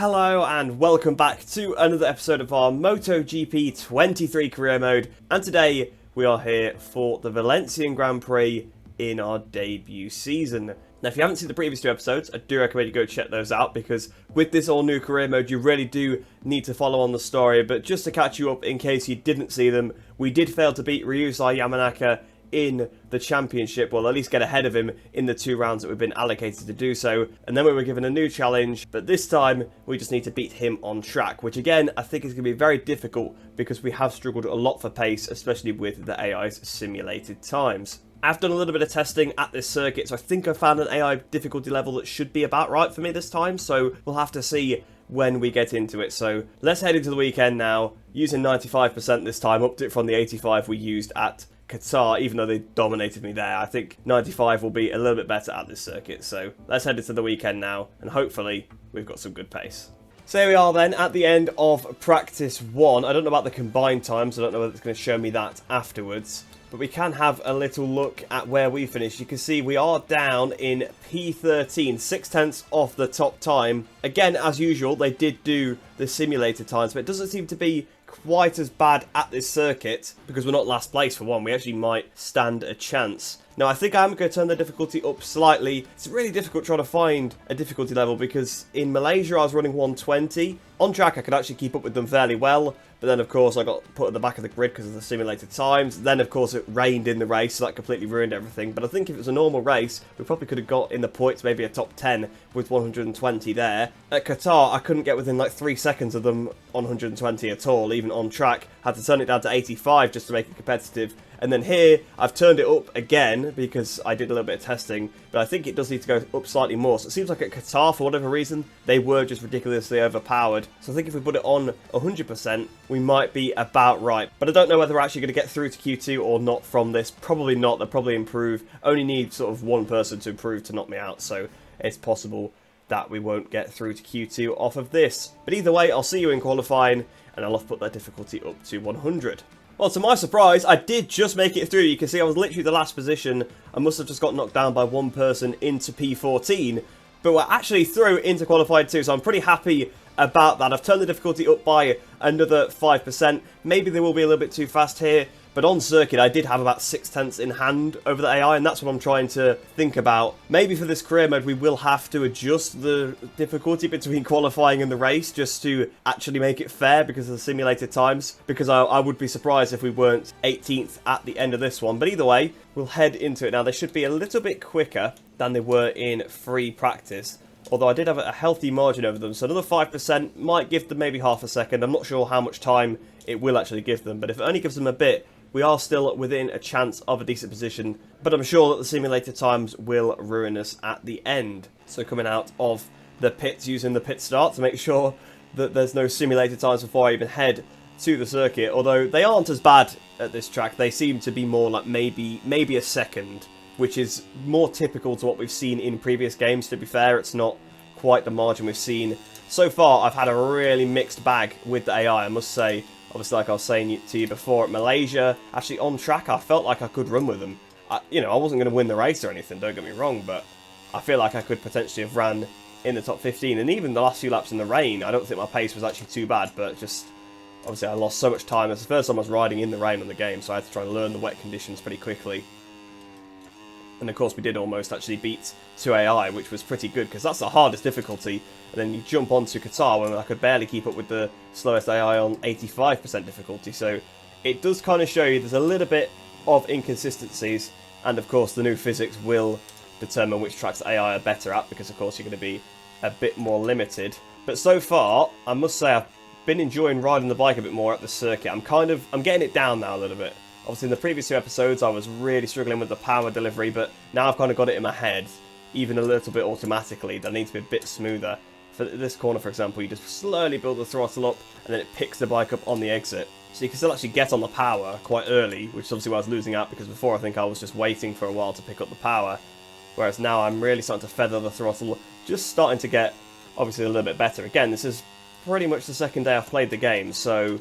Hello and welcome back to another episode of our MotoGP 23 career mode, and today we are here for the Valencian Grand Prix in our debut season. Now if you haven't seen the previous two episodes, I do recommend you go check those out, because with this all new career mode you really do need to follow on the story. But just to catch you up in case you didn't see them, we did fail to beat Ryusei Yamanaka in the championship, well at least get ahead of him in the 2 rounds that we've been allocated to do so, and then we were given a new challenge, but this time we just need to beat him on track, which again I think is going to be very difficult because we have struggled a lot for pace, especially with the AI's simulated times. I've done a little bit of testing at this circuit, so I think I found an AI difficulty level that should be about right for me this time, so we'll have to see when we get into it. So let's head into the weekend now, using 95% this time, upped it from the 85 we used at Qatar, even though they dominated me there. I think 95 will be a little bit better at this circuit, so let's head into the weekend now, and hopefully we've got some good pace. So here we are then, at the end of practice 1. I don't know about the combined times, I don't know whether it's going to show me that afterwards, but we can have a little look at where we finished. You can see we are down in P13, 6/10 off the top time. Again, as usual, they did do the simulated times, but it doesn't seem to be quite as bad at this circuit, because we're not last place for one. We actually might stand a chance. Now I think I'm going to turn the difficulty up slightly. It's really difficult trying to find a difficulty level, because in Malaysia I was running 120. On track I could actually keep up with them fairly well, but then of course I got put at the back of the grid because of the simulated times. Then of course it rained in the race, so that completely ruined everything. But I think if it was a normal race, we probably could have got in the points, maybe a top 10 with 120 there. At Qatar I couldn't get within like 3 seconds of them on 120 at all, even on track. Had to turn it down to 85 just to make it competitive. And then here, I've turned it up again because I did a little bit of testing, but I think it does need to go up slightly more. So it seems like at Qatar, for whatever reason, they were just ridiculously overpowered. So I think if we put it on 100%, we might be about right. But I don't know whether we're actually going to get through to Q2 or not from this. Probably not. They'll probably improve. Only need sort of one person to improve to knock me out. So it's possible that we won't get through to Q2 off of this. But either way, I'll see you in qualifying, and I'll have put that difficulty up to 100. Well, to my surprise, I did just make it through. You can see I was literally the last position. I must have just got knocked down by one person into P14. But we're actually through into qualified 2, so I'm pretty happy about that. I've turned the difficulty up by another 5%. Maybe they will be a little bit too fast here. But on circuit, I did have about 6/10 in hand over the AI, and that's what I'm trying to think about. Maybe for this career mode, we will have to adjust the difficulty between qualifying and the race just to actually make it fair because of the simulated times. Because I would be surprised if we weren't 18th at the end of this one. But either way, we'll head into it now. They should be a little bit quicker than they were in free practice, although I did have a healthy margin over them. So another 5% might give them maybe half a second. I'm not sure how much time it will actually give them, but if it only gives them a bit, we are still within a chance of a decent position, but I'm sure that the simulated times will ruin us at the end. So coming out of the pits, using the pit start to make sure that there's no simulated times before I even head to the circuit, although they aren't as bad at this track. They seem to be more like maybe a second, which is more typical to what we've seen in previous games. To be fair, it's not quite the margin we've seen. So far, I've had a really mixed bag with the AI, I must say. Obviously, like I was saying to you before, at Malaysia, actually on track, I felt like I could run with them. I wasn't going to win the race or anything, don't get me wrong, but I feel like I could potentially have ran in the top 15. And even the last few laps in the rain, I don't think my pace was actually too bad, but just, obviously, I lost so much time. It's the first time I was riding in the rain on the game, so I had to try and learn the wet conditions pretty quickly. And of course, we did almost actually beat 2AI, which was pretty good, because that's the hardest difficulty. And then you jump onto Qatar, when I could barely keep up with the slowest AI on 85% difficulty. So it does kind of show you there's a little bit of inconsistencies. And of course, the new physics will determine which tracks AI are better at, because of course you're going to be a bit more limited. But so far, I must say I've been enjoying riding the bike a bit more at the circuit. I'm getting it down now a little bit. Obviously, in the previous 2 episodes, I was really struggling with the power delivery, but now I've kind of got it in my head, even a little bit automatically, that I need to be a bit smoother. For this corner, for example, you just slowly build the throttle up, and then it picks the bike up on the exit. So you can still actually get on the power quite early, which is obviously why I was losing out, because before I think I was just waiting for a while to pick up the power. Whereas now I'm really starting to feather the throttle, just starting to get, obviously, a little bit better. Again, this is pretty much the second day I've played the game, so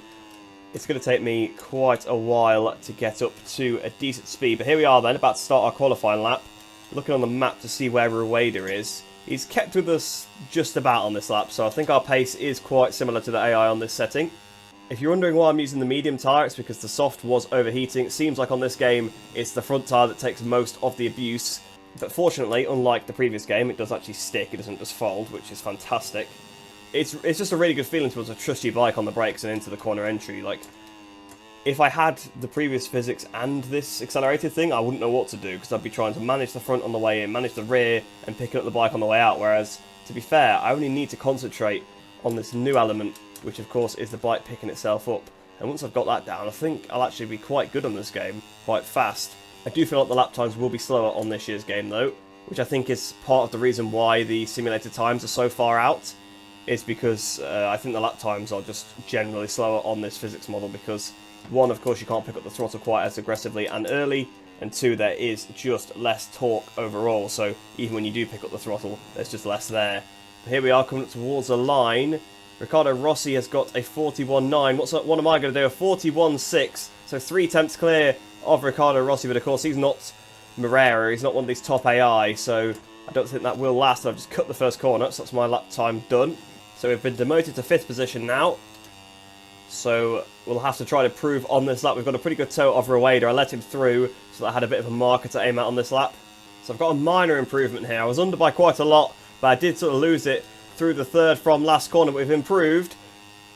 it's going to take me quite a while to get up to a decent speed. But here we are then, about to start our qualifying lap. Looking on the map to see where Rueda is. He's kept with us just about on this lap, so I think our pace is quite similar to the AI on this setting. If you're wondering why I'm using the medium tyre, it's because the soft was overheating. It seems like on this game, it's the front tyre that takes most of the abuse. But fortunately, unlike the previous game, it does actually stick, it doesn't just fold, which is fantastic. It's just a really good feeling to be able to trust your bike on the brakes and into the corner entry. Like, if I had the previous physics and this accelerated thing, I wouldn't know what to do, because I'd be trying to manage the front on the way in, manage the rear, and picking up the bike on the way out, whereas, to be fair, I only need to concentrate on this new element, which of course is the bike picking itself up. And once I've got that down, I think I'll actually be quite good on this game, quite fast. I do feel like the lap times will be slower on this year's game though, which I think is part of the reason why the simulated times are so far out, is because I think the lap times are just generally slower on this physics model because, one, of course you can't pick up the throttle quite as aggressively and early, and two, there is just less torque overall, so even when you do pick up the throttle, there's just less there. But here we are coming up towards the line. Ricardo Rossi has got a 41.9. What am I going to do? A 41.6. So 3 attempts clear of Ricardo Rossi, but of course he's not Morera. He's not one of these top AI, so I don't think that will last. I've just cut the first corner, so that's my lap time done. So we've been demoted to 5th position now. So we'll have to try to prove on this lap. We've got a pretty good toe of Rueda. I let him through, so I had a bit of a marker to aim at on this lap. So I've got a minor improvement here. I was under by quite a lot, but I did sort of lose it through the third from last corner, but we've improved.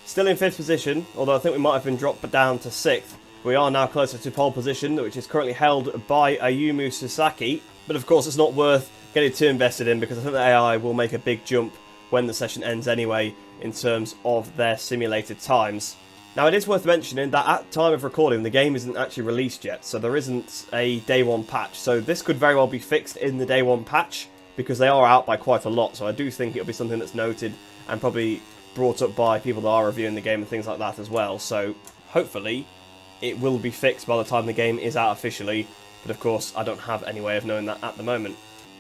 Still in 5th position, although I think we might have been dropped down to 6th. We are now closer to pole position, which is currently held by Ayumu Sasaki. But of course it's not worth getting too invested in, because I think the AI will make a big jump when the session ends anyway, in terms of their simulated times. Now it is worth mentioning that at time of recording the game isn't actually released yet, so there isn't a day 1 patch. So this could very well be fixed in the day 1 patch, because they are out by quite a lot, so I do think it'll be something that's noted and probably brought up by people that are reviewing the game and things like that as well. So hopefully it will be fixed by the time the game is out officially, but of course I don't have any way of knowing that at the moment.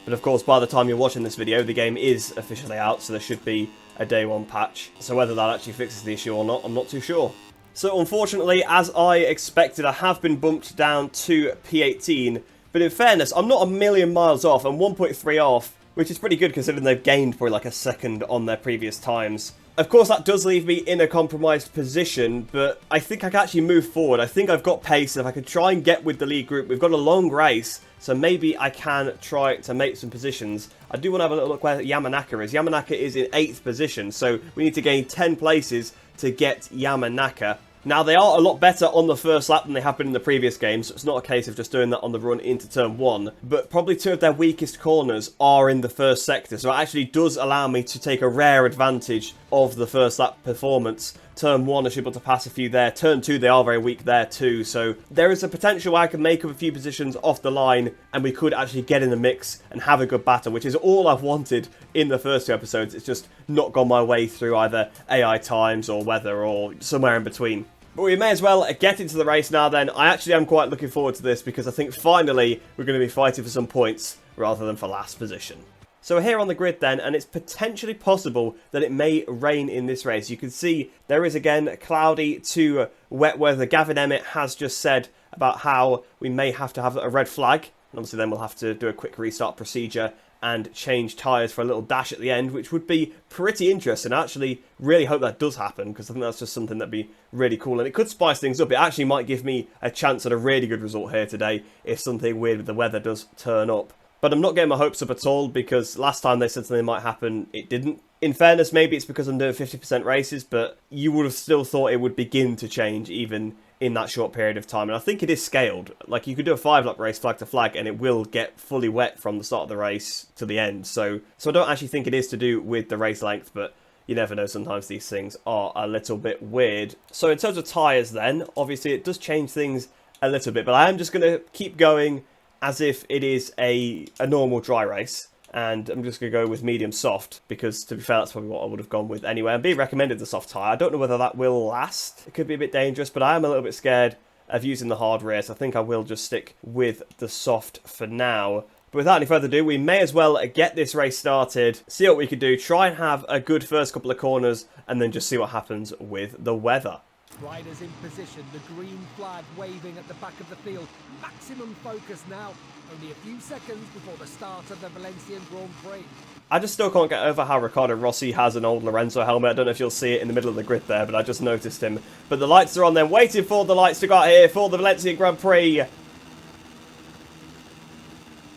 But of course by the time you're watching this video the game is officially out, so there should be a day 1 patch. So whether that actually fixes the issue or not, I'm not too sure. So unfortunately, as I expected, I have been bumped down to P18. But in fairness, I'm not a million miles off. I'm 1.3 off, which is pretty good considering they've gained probably like a second on their previous times. Of course, that does leave me in a compromised position, but I think I can actually move forward. I think I've got pace, and if I could try and get with the lead group, we've got a long race, so maybe I can try to make some positions. I do want to have a little look where Yamanaka is. Yamanaka is in 8th position, so we need to gain 10 places to get Yamanaka. Now, they are a lot better on the first lap than they have been in the previous games, so it's not a case of just doing that on the run into turn 1, but probably 2 of their weakest corners are in the first sector, so it actually does allow me to take a rare advantage of the first lap performance. Turn 1, I should be able to pass a few there. Turn 2, they are very weak there too, so there is a potential I can make up a few positions off the line, and we could actually get in the mix and have a good battle, which is all I've wanted in the first 2 episodes. It's just not gone my way through either AI times or weather or somewhere in between. But we may as well get into the race now then. I actually am quite looking forward to this, because I think finally we're going to be fighting for some points rather than for last position. So we're here on the grid then, and it's potentially possible that it may rain in this race. You can see there is again cloudy to wet weather. Gavin Emmett has just said about how we may have to have a red flag, and obviously then we'll have to do a quick restart procedure and change tyres for a little dash at the end, which would be pretty interesting. I actually really hope that does happen, because I think that's just something that'd be really cool, and it could spice things up. It actually might give me a chance at a really good result here today if something weird with the weather does turn up. But I'm not getting my hopes up at all, because last time they said something might happen, it didn't. In fairness, maybe it's because I'm doing 50% races, but you would have still thought it would begin to change even in that short period of time. And I think it is scaled. Like, you could do a 5-lap race flag to flag and it will get fully wet from the start of the race to the end. So I don't actually think it is to do with the race length, but you never know, sometimes these things are a little bit weird. So in terms of tyres then, obviously it does change things a little bit, but I am just going to keep going as if it is a normal dry race. And I'm just going to go with medium soft, because to be fair, that's probably what I would have gone with anyway. And B recommended the soft tyre. I don't know whether that will last. It could be a bit dangerous, but I am a little bit scared of using the hard rear, so I think I will just stick with the soft for now. But without any further ado, we may as well get this race started, see what we can do, try and have a good first couple of corners, and then just see what happens with the weather. Riders in position, the green flag waving at the back of the field. Maximum focus now. Only a few seconds before the start of the Valencian Grand Prix. I just still can't get over how Riccardo Rossi has an old Lorenzo helmet. I don't know if you'll see it in the middle of the grid there, but I just noticed him. But the lights are on then, waiting for the lights to go out here for the Valencian Grand Prix.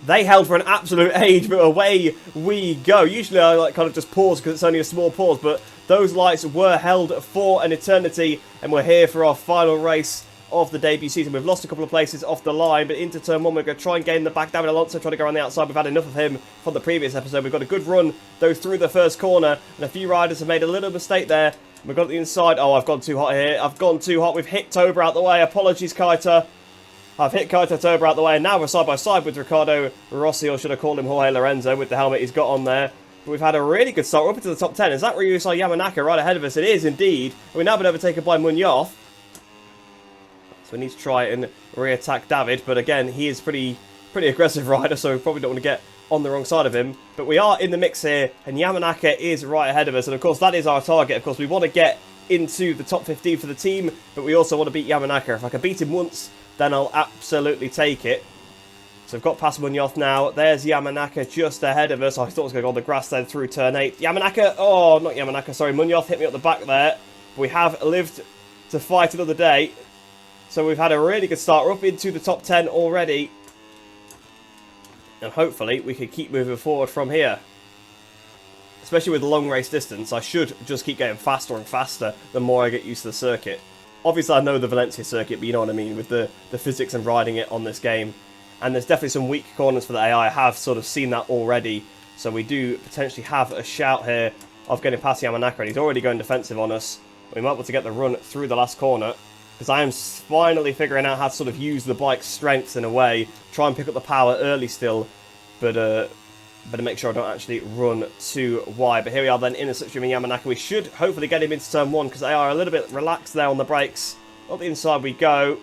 They held for an absolute age, but away we go. Usually I like kind of just pause because it's only a small pause, but those lights were held for an eternity, and we're here for our final race of the debut season. We've lost a couple of places off the line, but into turn one, we're going to try and gain the back. David Alonso trying to go around the outside. We've had enough of him from the previous episode. We've got a good run, though, through the first corner, and a few riders have made a little mistake there. We've got the inside. Oh, I've gone too hot here. I've gone too hot. We've hit Tober out the way. Apologies, Kaita. I've hit Kaito Tober out the way, and now we're side by side with Riccardo Rossi, or should I call him Jorge Lorenzo, with the helmet he's got on there. But we've had a really good start. We're up into the top 10. Is that Ryusei Yamanaka right ahead of us? It is indeed. We've now been overtaken by Munoz. So we need to try and re-attack David, but again, he is pretty aggressive rider, so we probably don't want to get on the wrong side of him. But we are in the mix here, and Yamanaka is right ahead of us, and of course that is our target. Of course, we want to get into the top 15 for the team, but we also want to beat Yamanaka. If I can beat him once, then I'll absolutely take it. So I've got past Munoz now. There's Yamanaka just ahead of us. I thought it was going to go on the grass then through turn 8. Yamanaka, oh, not Yamanaka, sorry. Munoz hit me up the back there. But we have lived to fight another day. So we've had a really good start. We're up into the top 10 already. And hopefully we can keep moving forward from here. Especially with the long race distance, I should just keep getting faster and faster the more I get used to the circuit. Obviously, I know the Valencia circuit, but you know what I mean, with the physics and riding it on this game. And there's definitely some weak corners for the AI. I have sort of seen that already. So we do potentially have a shout here of getting past Yamanaka. And he's already going defensive on us. We might be able to get the run through the last corner. Because I am finally figuring out how to sort of use the bike's strengths in a way. Try and pick up the power early still. But to make sure I don't actually run too wide. But here we are then in a situation with Yamanaka. We should hopefully get him into turn 1 because they are a little bit relaxed there on the brakes. Up the inside we go.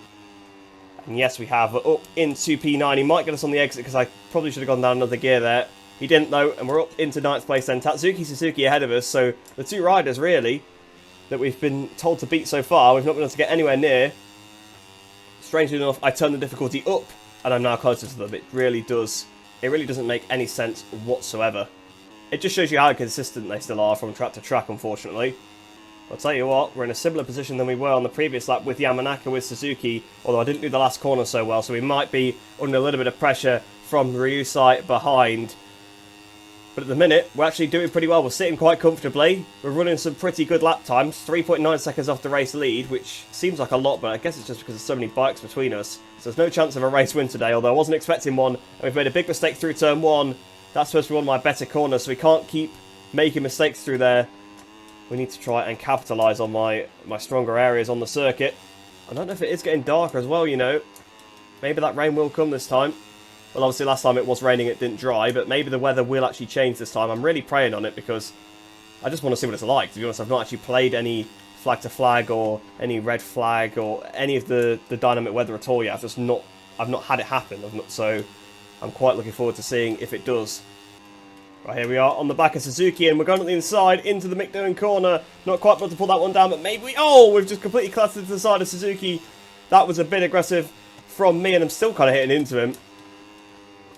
And yes, we have up into P9. He might get us on the exit because I probably should have gone down another gear there. He didn't though, and we're up into 9th place then. Tatsuki Suzuki ahead of us. So the two riders really that we've been told to beat so far, we've not been able to get anywhere near. Strangely enough, I turned the difficulty up and I'm now closer to them. It really doesn't make any sense whatsoever. It just shows you how consistent they still are from track to track, unfortunately. I'll tell you what, we're in a similar position than we were on the previous lap with Yamanaka with Suzuki, although I didn't do the last corner so well, so we might be under a little bit of pressure from Ryusei behind. But at the minute, we're actually doing pretty well. We're sitting quite comfortably. We're running some pretty good lap times, 3.9 seconds off the race lead, which seems like a lot, but I guess it's just because there's so many bikes between us. So there's no chance of a race win today, although I wasn't expecting one. And we've made a big mistake through turn 1. That's supposed to be one of my better corners, so we can't keep making mistakes through there. We need to try and capitalise on my stronger areas on the circuit. I don't know if it is getting darker as well, you know. Maybe that rain will come this time. Well, obviously last time it was raining, it didn't dry, but maybe the weather will actually change this time. I'm really praying on it because I just want to see what it's like. To be honest, I've not actually played any flag to flag or any red flag or any of the dynamic weather at all yet. I've not had it happen. So I'm quite looking forward to seeing if it does. Right, here we are on the back of Suzuki, and we're going on the inside into the McDowan corner. Not quite able to pull that one down, but maybe we've just completely collapsed into the side of Suzuki. That was a bit aggressive from me, and I'm still kind of hitting into him.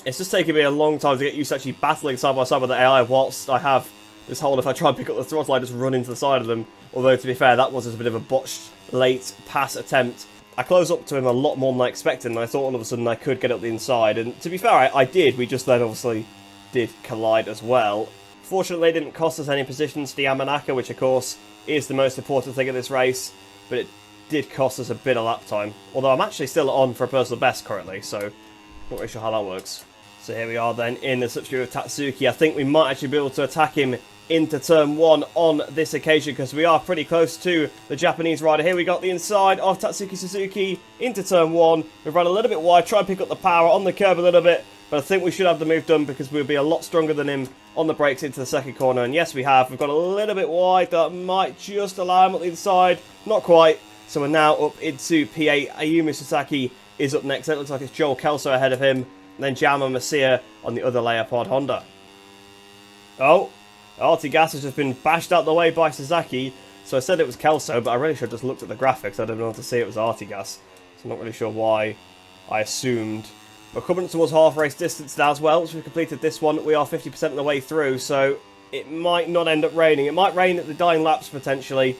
It's just taking me a long time to get used to actually battling side by side with the AI whilst I have this hold. If I try and pick up the throttle, I just run into the side of them. Although, to be fair, that was just a bit of a botched late pass attempt. I closed up to him a lot more than I expected, and I thought all of a sudden I could get up the inside. And to be fair, I did. We just then obviously did collide as well. Fortunately, it didn't cost us any positions to Yamanaka, which of course is the most important thing of this race. But it did cost us a bit of lap time. Although I'm actually still on for a personal best currently, so not really sure how that works. So here we are then in the substitute of Tatsuki. I think we might actually be able to attack him into turn 1 on this occasion because we are pretty close to the Japanese rider. Here we got the inside of Tatsuki Suzuki into turn 1. We've run a little bit wide, try and pick up the power on the curb a little bit, but I think we should have the move done because we'll be a lot stronger than him on the brakes into the second corner. And yes, we have. We've got a little bit wide. That might just allow him up the inside. Not quite. So we're now up into P8. Ayumi Sasaki is up next. It looks like it's Joel Kelso ahead of him. And then Jama Masia on the other Leopard Honda. Oh, Artigas has just been bashed out the way by Sasaki. So I said it was Kelso, but I really should have just looked at the graphics. I didn't know to see it was Artigas. So I'm not really sure why I assumed. We're coming towards half race distance now as well. Once we've completed this one, we are 50% of the way through, so it might not end up raining. It might rain at the dying laps potentially,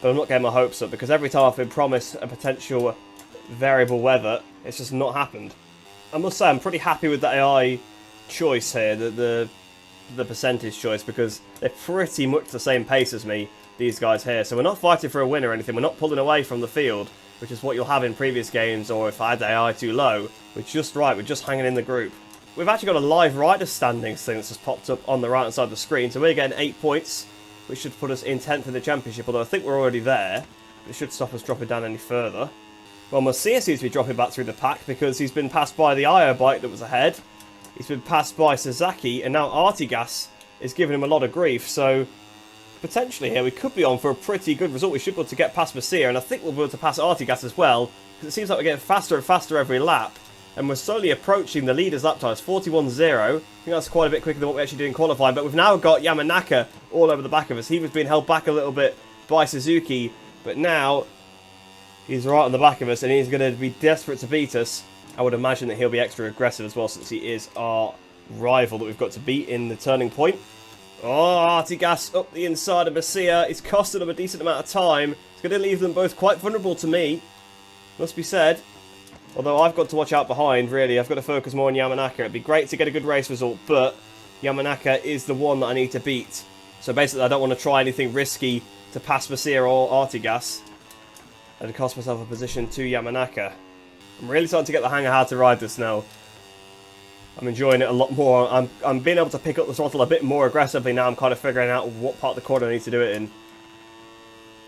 but I'm not getting my hopes up because every time I've been promised a potential variable weather, it's just not happened. I must say I'm pretty happy with the AI choice here, the percentage choice, because they're pretty much the same pace as me, these guys here. So we're not fighting for a win or anything. We're not pulling away from the field, which is what you'll have in previous games, or if I had the AI too low. We're just right. We're just hanging in the group. We've actually got a live rider standings thing that's just popped up on the right-hand side of the screen. So we're getting 8 points, which should put us in 10th in the championship, although I think we're already there. It should stop us dropping down any further. Well, Marcia seems to be dropping back through the pack because he's been passed by the IO bike that was ahead. He's been passed by Sasaki, and now Artigas is giving him a lot of grief. So potentially here we could be on for a pretty good result. We should be able to get past Marcia, and I think we'll be able to pass Artigas as well, because it seems like we're getting faster and faster every lap. And we're slowly approaching the leader's lap times, 41.0. I think that's quite a bit quicker than what we actually did in qualifying. But we've now got Yamanaka all over the back of us. He was being held back a little bit by Suzuki, but now he's right on the back of us, and he's going to be desperate to beat us. I would imagine that he'll be extra aggressive as well, since he is our rival that we've got to beat in the turning point. Oh, Artigas up the inside of Marcia. It's costing them a decent amount of time. It's going to leave them both quite vulnerable to me, must be said. Although I've got to watch out behind, really. I've got to focus more on Yamanaka. It'd be great to get a good race result, but Yamanaka is the one that I need to beat. So basically, I don't want to try anything risky to pass Marcia or Artigas and cost myself a position to Yamanaka. I'm really starting to get the hang of how to ride this now. I'm enjoying it a lot more. I'm being able to pick up the throttle a bit more aggressively now. I'm kind of figuring out what part of the corner I need to do it in.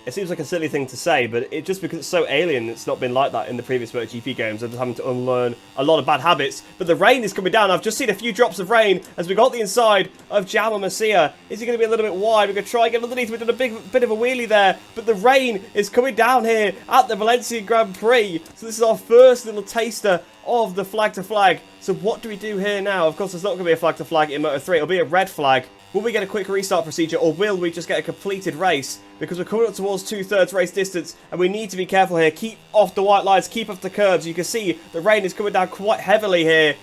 It seems like a silly thing to say, but it just because it's so alien, it's not been like that in the previous MotoGP games. I'm just having to unlearn a lot of bad habits. But the rain is coming down. I've just seen a few drops of rain as we got the inside of Jaume Marcia. Is he going to be a little bit wide? We're going to try and get underneath. We've done a bit of a wheelie there, but the rain is coming down here at the Valencian Grand Prix. So this is our first little taster of the flag to flag. So what do we do here now? Of course, there's not going to be a flag to flag in Moto3. It'll be a red flag. Will we get a quick restart procedure, or will we just get a completed race? Because we're coming up towards 2/3 race distance, and we need to be careful here. Keep off the white lines, keep off the curbs. You can see the rain is coming down quite heavily here.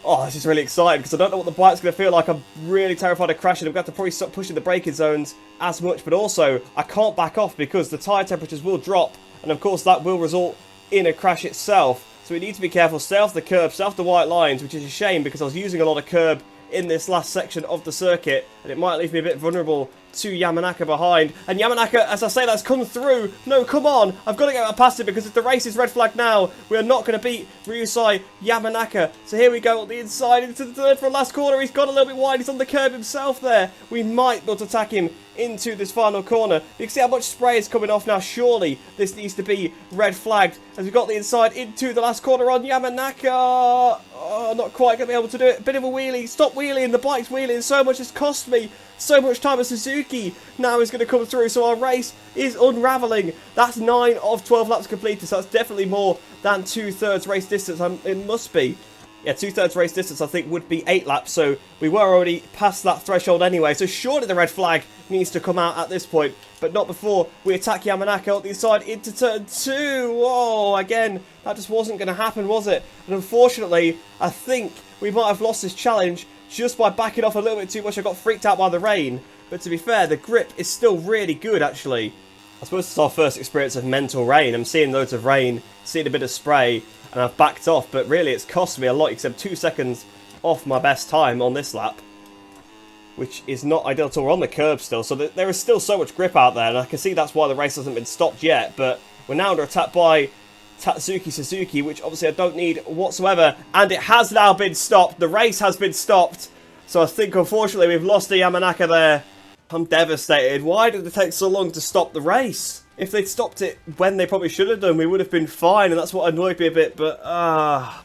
Oh, this is really exciting, because I don't know what the bike's going to feel like. I'm really terrified of crashing. I'm going to have to probably stop pushing the braking zones as much, but also, I can't back off because the tyre temperatures will drop, and of course that will result in a crash itself. So we need to be careful, stay off the curb, stay off the white lines, which is a shame because I was using a lot of curb in this last section of the circuit, and it might leave me a bit vulnerable to Yamanaka behind. And Yamanaka, as I say, that's come through. No, come on, I've got to get past it, because if the race is red flag now, we are not going to beat Ryusei Yamanaka. So here we go on the inside into the third for last corner. He's gone a little bit wide, he's on the curb himself there. We might be able to attack him into this final corner. You can see how much spray is coming off now. Surely this needs to be red flagged as we got the inside into the last corner on Yamanaka. Oh, not quite going to be able to do it. Bit of a wheelie. Stop wheeling. The bike's wheeling so much. It's cost me so much time. As Suzuki now is going to come through. So our race is unravelling. That's 9 of 12 laps completed. So that's definitely more than 2/3 race distance. It must be. Yeah, 2/3 race distance, I think, would be 8 laps, so we were already past that threshold anyway. So surely the red flag needs to come out at this point, but not before we attack Yamanaka on the inside into turn 2. Whoa, again, that just wasn't going to happen, was it? And unfortunately, I think we might have lost this challenge just by backing off a little bit too much. I got freaked out by the rain, but to be fair, the grip is still really good, actually. I suppose it's our first experience of mental rain. I'm seeing loads of rain, seeing a bit of spray, and I've backed off, but really it's cost me a lot, except 2 seconds off my best time on this lap, which is not ideal at all. We're on the curb still, so there is still so much grip out there, and I can see that's why the race hasn't been stopped yet, but we're now under attack by Tatsuki Suzuki, which obviously I don't need whatsoever, and it has now been stopped. The race has been stopped, so I think unfortunately we've lost the Yamanaka there. I'm devastated. Why did it take so long to stop the race? If they'd stopped it when they probably should have done, we would have been fine, and that's what annoyed me a bit, but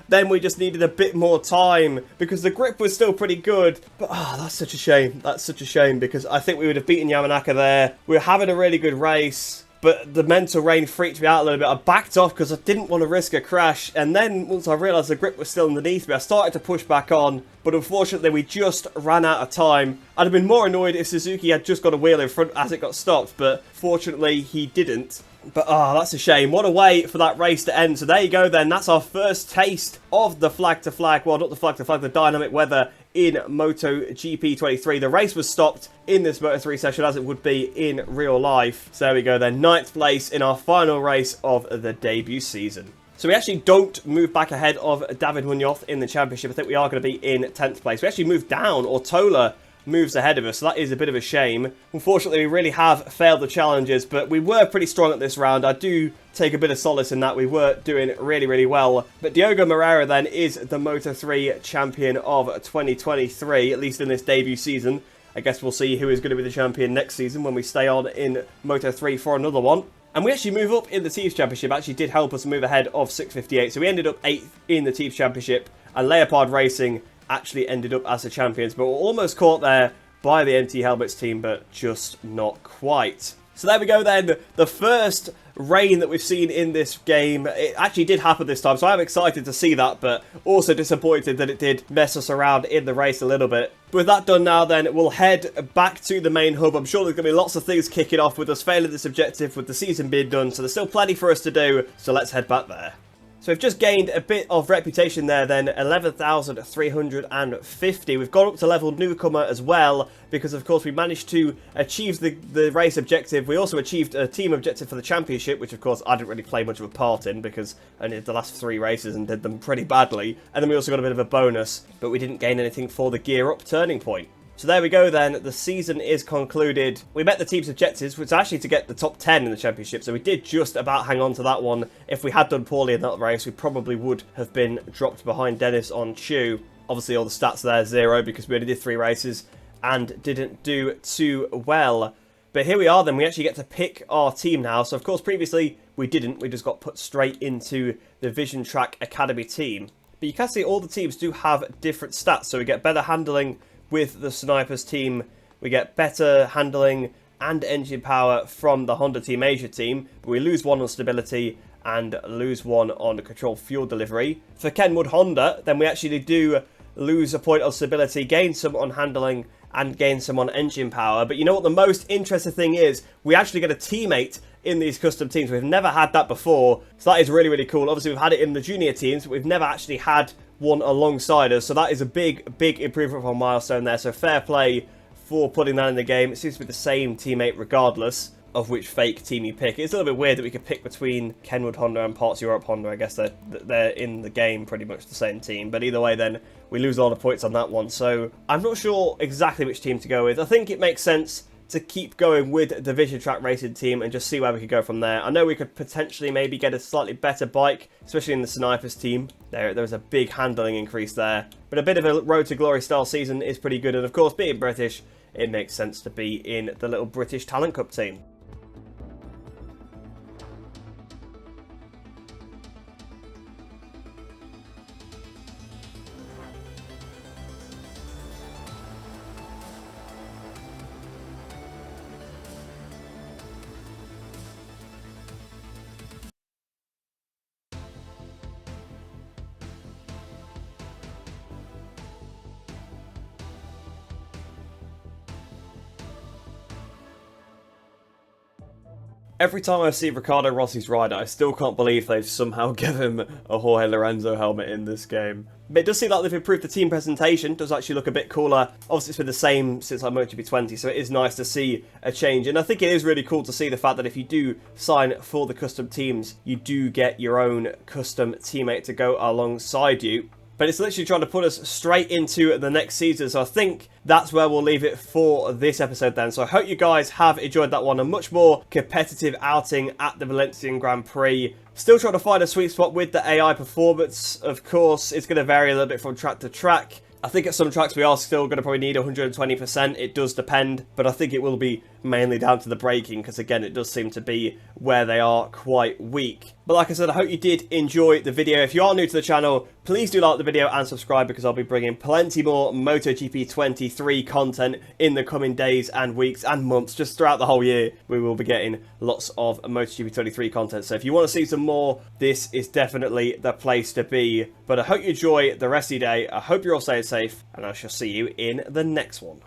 then we just needed a bit more time, because the grip was still pretty good, but that's such a shame. That's such a shame, because I think we would have beaten Yamanaka there. We were having a really good race. but the mental rain freaked me out a little bit. I backed off because I didn't want to risk a crash, and then once I realised the grip was still underneath me, I started to push back on, but unfortunately we just ran out of time. I'd have been more annoyed if Suzuki had just got a wheel in front as it got stopped, but fortunately he didn't. But that's a shame. What a way for that race to end. So there you go then, that's our first taste of the flag-to-flag, well not the flag-to-flag, the dynamic weather in MotoGP 23. The race was stopped in this Moto3 session as it would be in real life. So there we go then, 9th place in our final race of the debut season. So we actually don't move back ahead of David Munoz in the championship. I think we are going to be in 10th place. We actually moved down, or Tola moves ahead of us, so that is a bit of a shame. Unfortunately, we really have failed the challenges, but we were pretty strong at this round. I do take a bit of solace in that. We were doing really, really well. But Diogo Moreira then is the Moto3 champion of 2023, at least in this debut season. I guess we'll see who is going to be the champion next season when we stay on in Moto3 for another one. And we actually move up in the Teams Championship. Actually did help us move ahead of 658. So we ended up 8th in the Teams Championship, and Leopard Racing actually ended up as the champions, but were almost caught there by the MT Helmets team, but just not quite. So there we go then, the first rain that we've seen in this game. It actually did happen this time, so I'm excited to see that, but also disappointed that it did mess us around in the race a little bit. But with that done now then, we'll head back to the main hub. I'm sure there's going to be lots of things kicking off with us failing this objective, with the season being done, so there's still plenty for us to do, so let's head back there. So we've just gained a bit of reputation there then, 11,350. We've gone up to level newcomer as well, because of course we managed to achieve the race objective. We also achieved a team objective for the championship, which of course I didn't really play much of a part in, because I did the last 3 races and did them pretty badly. And then we also got a bit of a bonus, but we didn't gain anything for the gear up turning point. So there we go then, the season is concluded. We met the team's objectives, which is actually to get the top 10 in the championship, so we did just about hang on to that one. If we had done poorly in that race, we probably would have been dropped behind Dennis on Chu. Obviously all the stats there, 0, because we only did 3 races and didn't do too well. But here we are then, we actually get to pick our team now. So of course previously we didn't, we just got put straight into the Vision Track Academy team. But you can see all the teams do have different stats, so we get better handling with the Snipers team, we get better handling and engine power from the Honda Team Asia team, but we lose 1 on stability and lose 1 on control fuel delivery. For Kenwood Honda, then we actually do lose a point on stability, gain some on handling, and gain some on engine power. But you know what the most interesting thing is? We actually get a teammate in these custom teams. We've never had that before, so that is really, really cool. Obviously, we've had it in the junior teams, but we've never actually had one alongside us, so that is a big, big improvement from Milestone there. So fair play for putting that in the game. It seems to be the same teammate regardless of which fake team you pick. It's a little bit weird that we could pick between Kenwood Honda and Parts Europe Honda. I guess they're in the game pretty much the same team, but either way then we lose a lot of points on that one. So I'm not sure exactly which team to go with. I think it makes sense to keep going with the Vision Track Racing team and just see where we could go from there. I know we could potentially maybe get a slightly better bike, especially in the Snipers team. There was a big handling increase there. But a bit of a Road to Glory style season is pretty good. And of course, being British, it makes sense to be in the little British Talent Cup team. Every time I see Riccardo Rossi's rider, I still can't believe they've somehow given him a Jorge Lorenzo helmet in this game. But it does seem like they've improved the team presentation, does actually look a bit cooler. Obviously it's been the same since like MotoGP 20, so it is nice to see a change. And I think it is really cool to see the fact that if you do sign for the custom teams, you do get your own custom teammate to go alongside you. But it's literally trying to put us straight into the next season. So I think that's where we'll leave it for this episode then. So I hope you guys have enjoyed that one. A much more competitive outing at the Valencian Grand Prix. Still trying to find a sweet spot with the AI performance. Of course, it's going to vary a little bit from track to track. I think at some tracks we are still going to probably need 120%. It does depend, but I think it will be mainly down to the braking because again it does seem to be where they are quite weak. But like I said, I hope you did enjoy the video. If you are new to the channel, Please do like the video and subscribe because I'll be bringing plenty more MotoGP 23 content in the coming days and weeks and months. Just throughout the whole year, we will be getting lots of MotoGP 23 content. So if you want to see some more, this is definitely the place to be. But I hope you enjoy the rest of your day. I hope you're all staying safe, and I shall see you in the next one.